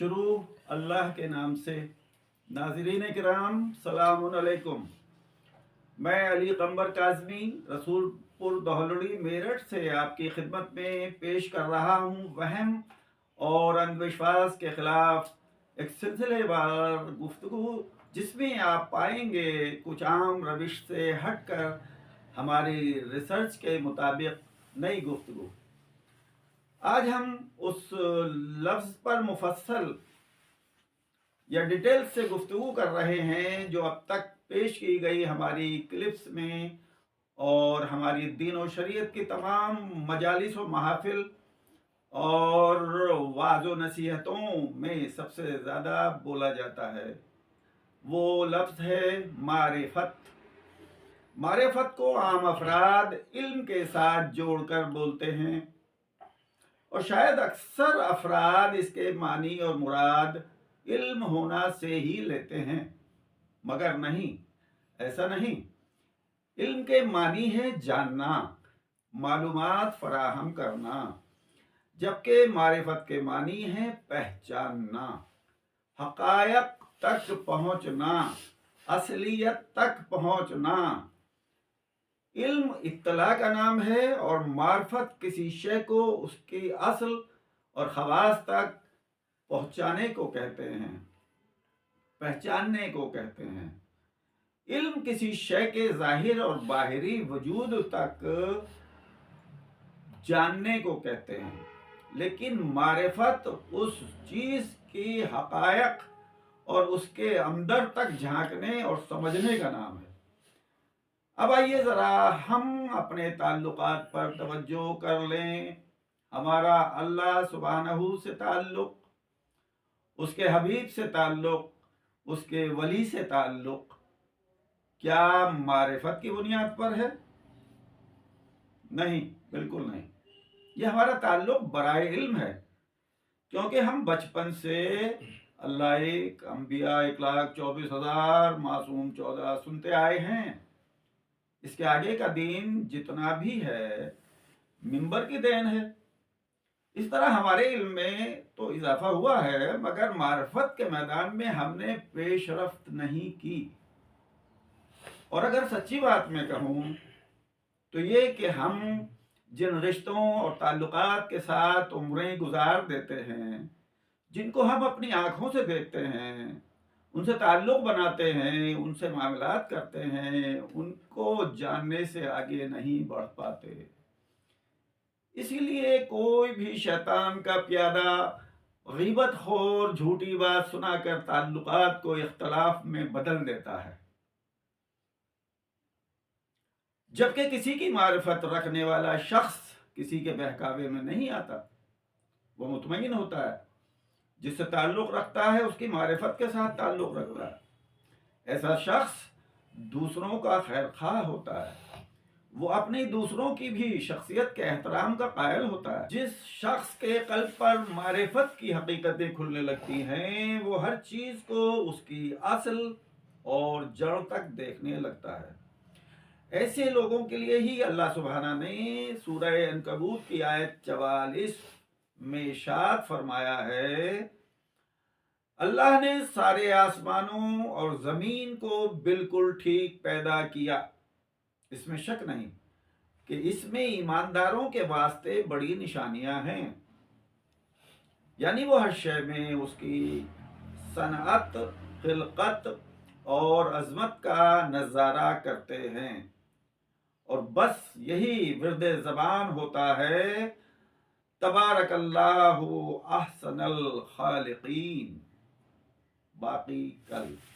शुरू अल्लाह के नाम से। नाज़रीन किराम सलाम अलैकुम। मैं अली कम्बर काज़मी रसूलपुर दहलड़ी मेरठ से आपकी खिदमत में पेश कर रहा हूँ वहम और अंधविश्वास के खिलाफ एक सिलसिलेवार गुफ्तगू, जिसमें आप पाएंगे कुछ आम रविश से हटकर हमारी रिसर्च के मुताबिक नई गुफ्तगू। आज हम उस लफ्ज़ पर मुफस्सल या डिटेल से गुफ्तगू कर रहे हैं जो अब तक पेश की गई हमारी क्लिप्स में और हमारी दीन और शरीयत की तमाम मजालिस व महफिल और वाज़ व नसीहतों में सबसे ज़्यादा बोला जाता है। वो लफ्ज़ है मारिफत। मारिफत को आम अफराद इल्म के साथ जोड़कर बोलते हैं और शायद अक्सर अफराद इसके मानी और मुराद इल्म होना से ही लेते हैं, मगर नहीं, ऐसा नहीं। इल्म के मानी है जानना, मालूमात फराहम करना, जबकि मारिफत के मानी है पहचानना, हकायक तक पहुंचना, असलियत तक पहुंचना। इल्म इत्तला का नाम है और मार्फत किसी शय को उसकी असल और खवास तक पहुंचाने को कहते हैं, पहचानने को कहते हैं। इल्म किसी शय के जाहिर और बाहरी वजूद तक जानने को कहते हैं, लेकिन मारिफत उस चीज की हकायक और उसके अंदर तक झांकने और समझने का नाम है। अब आइए ज़रा हम अपने ताल्लुकात पर तवज्जो कर लें। हमारा अल्लाह सुब्हानहू से ताल्लुक, उसके हबीब से ताल्लुक, उसके वली से ताल्लुक क्या मारिफत की बुनियाद पर है? नहीं, बिल्कुल नहीं। यह हमारा ताल्लुक बराए इल्म है, क्योंकि हम बचपन से अल्लाह एक, अंबिया 1,24,000, मासूम 14 सुनते आए हैं। इसके आगे का दीन जितना भी है मिंबर की देन है। इस तरह हमारे इल्म में तो इजाफा हुआ है, मगर मार्फत के मैदान में हमने पेशरफ्त नहीं की। और अगर सच्ची बात में कहूँ तो ये कि हम जिन रिश्तों और ताल्लुकात के साथ उम्रें गुजार देते हैं, जिनको हम अपनी आंखों से देखते हैं, उनसे ताल्लुक बनाते हैं, उनसे मामलात करते हैं, उनको जानने से आगे नहीं बढ़ पाते। इसीलिए कोई भी शैतान का प्यादा गीबत खोर झूठी बात सुनाकर ताल्लुकात को इख्तलाफ में बदल देता है, जबकि किसी की मारिफत रखने वाला शख्स किसी के बहकावे में नहीं आता। वो मुतमईन होता है, जिससे ताल्लुक रखता है उसकी मारिफत के साथ ताल्लुक रखता है। ऐसा शख्स दूसरों का खैर खाह होता है, वो अपनी दूसरों की भी शख्सियत के एहतराम का कायल होता है। जिस शख्स के कल्ब पर मारिफत की हकीकतें खुलने लगती हैं, वो हर चीज को उसकी असल और जड़ तक देखने लगता है। ऐसे लोगों के लिए ही अल्लाह सुब्हाना ने सूरह अनकबूत की आयत 44 में इरशाद फरमाया है, अल्लाह ने सारे आसमानों और जमीन को बिल्कुल ठीक पैदा किया। इसमें शक नहीं कि इसमें ईमानदारों के वास्ते बड़ी निशानियां हैं। यानी वो हर शय में उसकी सनअत, खिलकत और अजमत का नज़ारा करते हैं, और बस यही विर्दे ज़बान होता है, तबारकल्लाहु अहसनुल खालिकीन। बाकी कल।